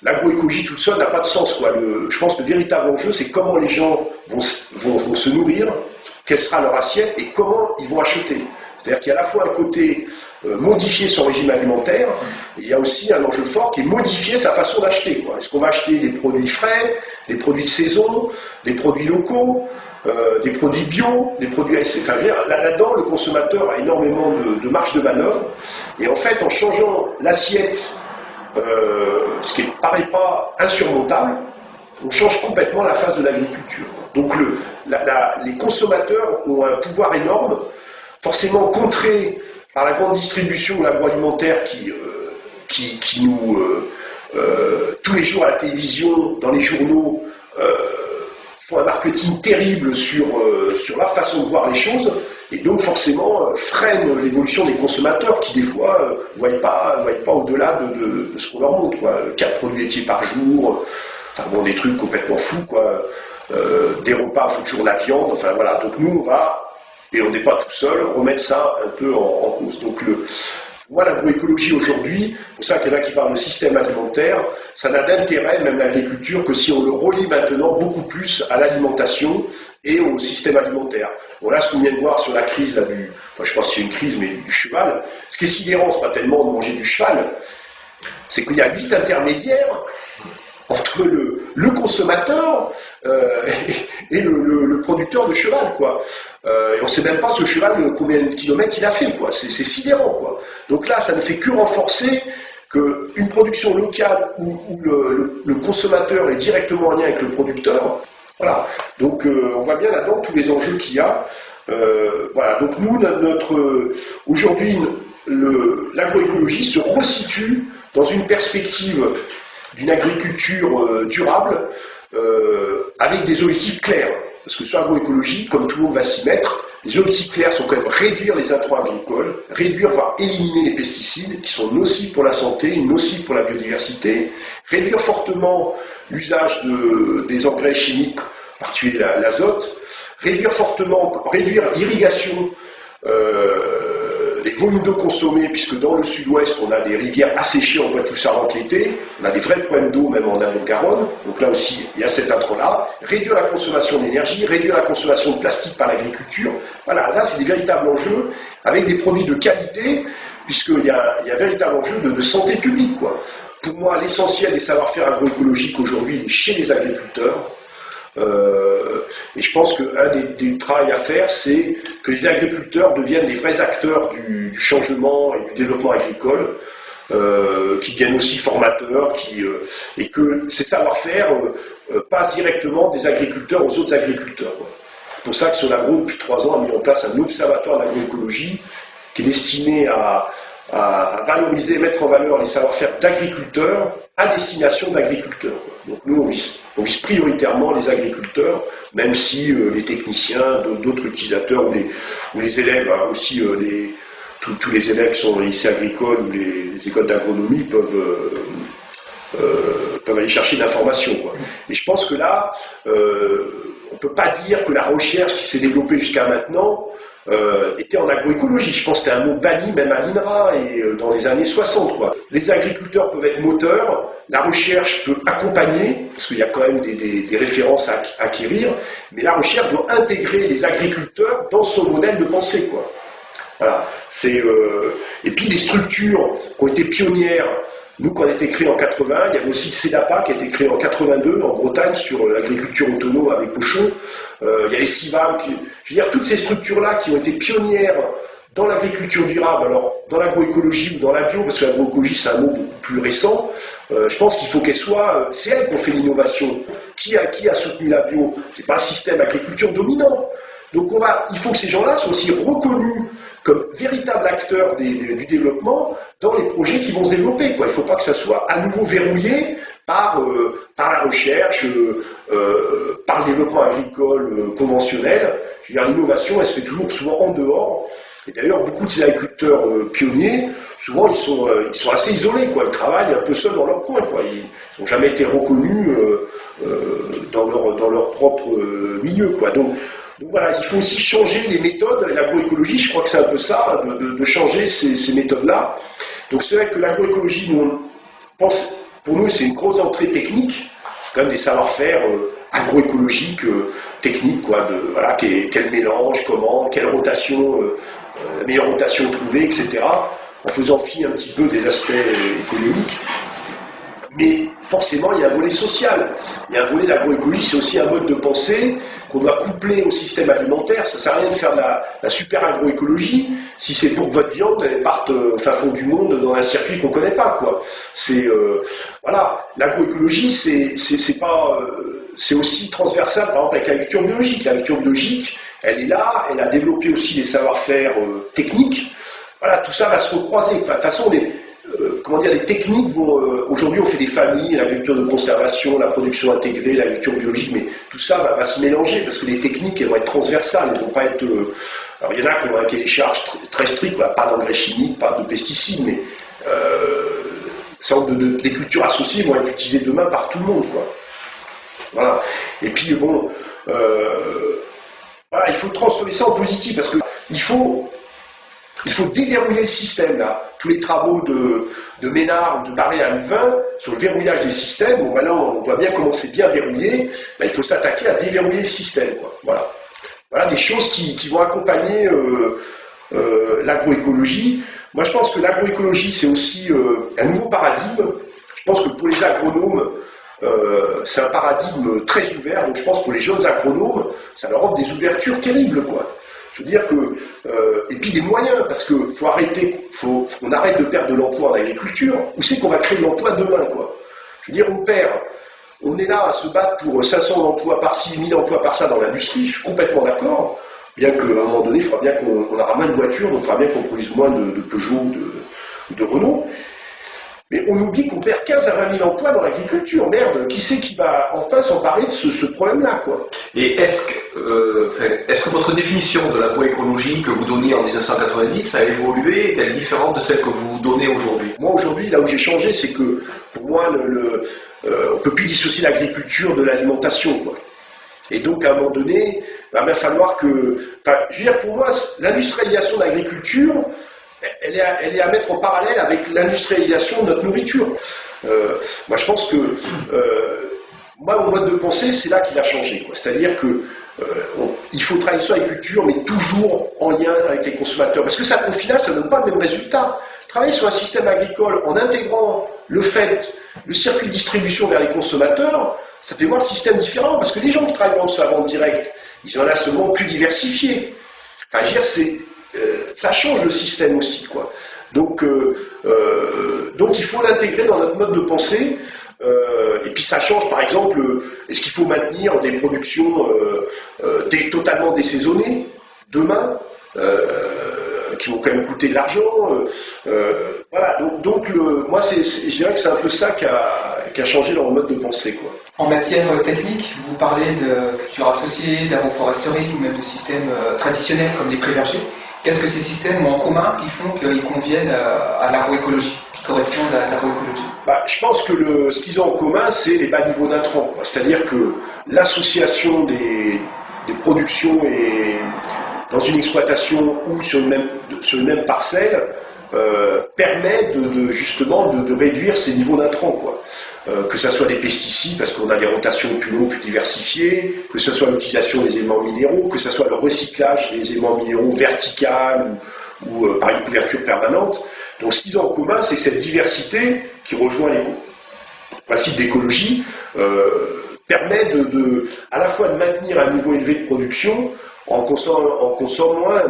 l'agroécologie tout seul n'a pas de sens, quoi. Je pense que le véritable enjeu, c'est comment les gens vont se nourrir, quelle sera leur assiette et comment ils vont acheter. C'est-à-dire qu'il y a à la fois un côté modifier son régime alimentaire, et il y a aussi un enjeu fort qui est modifier sa façon d'acheter. Est-ce qu'on va acheter des produits frais, des produits de saison, des produits locaux, des produits bio, des produits ASC. Enfin, là-dedans, le consommateur a énormément de marge de manœuvre. Et en fait, en changeant l'assiette, ce qui ne paraît pas insurmontable, on change complètement la face de l'agriculture. Donc les consommateurs ont un pouvoir énorme, forcément contré par la grande distribution de l'agroalimentaire qui nous, tous les jours à la télévision, dans les journaux, font un marketing terrible sur la façon de voir les choses, et donc forcément freinent l'évolution des consommateurs qui des fois ne voient pas au-delà de ce qu'on leur montre, quoi. 4 produits laitiers par jour, enfin bon, des trucs complètement fous, quoi. Des repas, il faut toujours la viande, enfin voilà. Donc nous on va, et on n'est pas tout seul, remettre ça un peu en cause. Donc moi, l'agroécologie aujourd'hui, c'est pour ça qu'il y en a qui parlent de système alimentaire, ça n'a d'intérêt, même l'agriculture, que si on le relie maintenant beaucoup plus à l'alimentation et au système alimentaire. Bon, là, ce qu'on vient de voir sur la crise, là, enfin, je pense qu'il y a une crise, mais du cheval, ce qui est sidérant, c'est pas tellement de manger du cheval, c'est qu'il y a 8 intermédiaires entre le consommateur et le producteur de cheval, quoi. Et on ne sait même pas ce cheval combien de kilomètres il a fait, quoi. C'est sidérant, quoi. Donc là, ça ne fait que renforcer qu'une production locale où le consommateur est directement en lien avec le producteur. Voilà. Donc on voit bien là-dedans tous les enjeux qu'il y a. Voilà. Donc nous, aujourd'hui, l'agroécologie se resitue dans une perspective d'une agriculture durable, avec des objectifs clairs. Parce que sur l'agroécologie, comme tout le monde va s'y mettre, les objectifs clairs sont quand même réduire les intrants agricoles, réduire, voire éliminer les pesticides qui sont nocifs pour la santé, nocifs pour la biodiversité, réduire fortement l'usage des engrais chimiques, en particulier l'azote, réduire l'irrigation, les volumes d'eau consommés, puisque dans le sud-ouest, on a des rivières asséchées en Poitou-Charentes l'été, on a des vrais problèmes d'eau même en amont-Garonne, donc là aussi, il y a cet intrant-là. Réduire la consommation d'énergie, réduire la consommation de plastique par l'agriculture. Voilà, là, c'est des véritables enjeux, avec des produits de qualité, puisqu'il y a un véritable enjeu de santé publique, quoi. Pour moi, l'essentiel des savoir-faire agroécologiques aujourd'hui est chez les agriculteurs. Et je pense qu'un des travaux à faire, c'est que les agriculteurs deviennent les vrais acteurs du changement et du développement agricole, qui deviennent aussi formateurs, et que ces savoir-faire passent directement des agriculteurs aux autres agriculteurs. C'est pour ça que Sonagro, depuis 3 ans, a mis en place un observatoire d'agroécologie qui est destiné à valoriser, mettre en valeur les savoir-faire d'agriculteurs à destination d'agriculteurs. Donc nous, on vise prioritairement les agriculteurs, même si les techniciens, d'autres utilisateurs ou les élèves, hein, aussi tous les élèves qui sont dans les lycées agricoles ou les écoles d'agronomie peuvent aller chercher de l'information, quoi. Et je pense que là, on ne peut pas dire que la recherche qui s'est développée jusqu'à maintenant était en agroécologie. Je pense que c'était un mot banni même à l'INRA et dans les années 60, quoi. Les agriculteurs peuvent être moteurs, la recherche peut accompagner, parce qu'il y a quand même des références à acquérir, mais la recherche doit intégrer les agriculteurs dans son modèle de pensée, quoi. Voilà. Et puis les structures qui ont été pionnières. Nous, quand on a été créé en 80, il y avait aussi le CEDAPA qui a été créé en 82 en Bretagne sur l'agriculture autonome avec Pochon. Il y a les CIVAM, je veux dire, toutes ces structures-là qui ont été pionnières dans l'agriculture durable, alors dans l'agroécologie ou dans la bio, parce que l'agroécologie c'est un mot beaucoup plus récent, je pense qu'il faut qu'elle soit, c'est elle qui ont fait l'innovation. Qui a soutenu la bio? C'est pas un système agriculture dominant. Donc il faut que ces gens-là soient aussi reconnus comme véritables acteurs du développement dans les projets qui vont se développer, quoi. Il ne faut pas que ça soit à nouveau verrouillé par la recherche, par le développement agricole conventionnel. Je veux dire, l'innovation, elle se fait toujours souvent en dehors. Et d'ailleurs, beaucoup de ces agriculteurs pionniers, souvent, ils sont assez isolés, quoi. Ils travaillent un peu seuls dans leur coin, quoi. Ils n'ont jamais été reconnus dans leur propre milieu, quoi. Donc voilà, il faut aussi changer les méthodes. L'agroécologie, je crois que c'est un peu ça, de changer ces méthodes-là. Donc c'est vrai que l'agroécologie, nous, on pense pour nous, c'est une grosse entrée technique, quand même des savoir-faire agroécologiques, techniques, quoi, voilà, quel mélange, comment, quelle rotation, la meilleure rotation trouvée, etc., en faisant fi un petit peu des aspects économiques. Mais forcément, il y a un volet social. Il y a un volet d'agroécologie, c'est aussi un mode de pensée qu'on doit coupler au système alimentaire. Ça ne sert à rien de faire de la super agroécologie si c'est pour que votre viande elle parte au fin fond du monde dans un circuit qu'on ne connaît pas, quoi. Voilà, l'agroécologie, c'est aussi transversal, par exemple, avec l'agriculture biologique. L'agriculture biologique, elle est là, elle a développé aussi des savoir-faire techniques. Voilà, tout ça va se recroiser. Enfin, de toute façon, les techniques vont... aujourd'hui, on fait des familles, l'agriculture de conservation, la production intégrée, l'agriculture biologique, mais tout ça va se mélanger, parce que les techniques, elles vont être transversales, elles ne vont pas être... alors, il y en a qui ont un cahier des charges très strict, quoi, pas d'engrais chimiques, pas de pesticides, mais des cultures associées vont être utilisées demain par tout le monde, quoi. Voilà. Et puis, bon... voilà, il faut transformer ça en positif, parce que il faut déverrouiller le système, là. Tous les travaux de Ménard ou de Barré à Louvain sur le verrouillage des systèmes, bon, ben là, on voit bien comment c'est bien verrouillé, ben, il faut s'attaquer à déverrouiller le système, quoi. Voilà. Voilà des choses qui vont accompagner l'agroécologie. Moi, je pense que l'agroécologie, c'est aussi un nouveau paradigme. Je pense que pour les agronomes, c'est un paradigme très ouvert, donc je pense que pour les jeunes agronomes, ça leur offre des ouvertures terribles, quoi. Je veux dire que, et puis des moyens, parce qu'il faut qu'on arrête de perdre de l'emploi en agriculture. Où c'est qu'on va créer de l'emploi demain, quoi? Je veux dire, on est là à se battre pour 500 emplois par-ci, 1000 emplois par-ça dans l'industrie, je suis complètement d'accord, bien qu'à un moment donné, il faudra bien qu'on aura moins de voitures, donc il faudra bien qu'on produise moins de Peugeot ou de Renault. Mais on oublie qu'on perd 15 à 20 000 emplois dans l'agriculture. Merde, qui c'est qui va enfin s'emparer de ce problème-là, quoi? Et est-ce que votre définition de l'agroécologie que vous donniez en 1990 a évolué? Est-elle différente de celle que vous donnez aujourd'hui? Moi, aujourd'hui, là où j'ai changé, c'est que, pour moi, on ne peut plus dissocier l'agriculture de l'alimentation, quoi. Et donc, à un moment donné, il va bien falloir que... Enfin, je veux dire, pour moi, l'industrialisation de l'agriculture... Elle est à mettre en parallèle avec l'industrialisation de notre nourriture. Moi, je pense que mon mode de pensée, c'est là qu'il a changé. C'est-à-dire que il faut travailler sur l'agriculture, mais toujours en lien avec les consommateurs. Parce que ça, au final, ça ne donne pas le même résultat. Travailler sur un système agricole en intégrant le circuit de distribution vers les consommateurs, ça fait voir le système différent. Parce que les gens qui travaillent dans la vente directe, ils ont un instrument plus diversifié. Enfin, je veux dire, ça change le système aussi, quoi. Donc il faut l'intégrer dans notre mode de pensée. Et puis ça change, par exemple, est-ce qu'il faut maintenir des productions totalement désaisonnées demain, qui vont quand même coûter de l'argent. Voilà. Donc moi, je dirais que c'est un peu ça qui a changé dans le mode de pensée, quoi. En matière technique, vous parlez de culture associée, d'agroforesterie ou même de systèmes traditionnels comme les pré-vergers. Qu'est-ce que ces systèmes ont en commun qui font qu'ils conviennent à l'agroécologie, qui correspondent à l'agroécologie? Je pense que ce qu'ils ont en commun, c'est les bas niveaux d'intrants. C'est-à-dire que l'association des productions et dans une exploitation ou sur une même parcelle permet justement de réduire ces niveaux d'intrants, quoi. Que ce soit des pesticides, parce qu'on a des rotations plus longues, plus diversifiées, que ce soit l'utilisation des éléments minéraux, que ce soit le recyclage des éléments minéraux vertical ou par une couverture permanente. Donc ce qu'ils ont en commun, c'est cette diversité qui rejoint le principe d'écologie, permet à la fois de maintenir un niveau élevé de production en consommant moins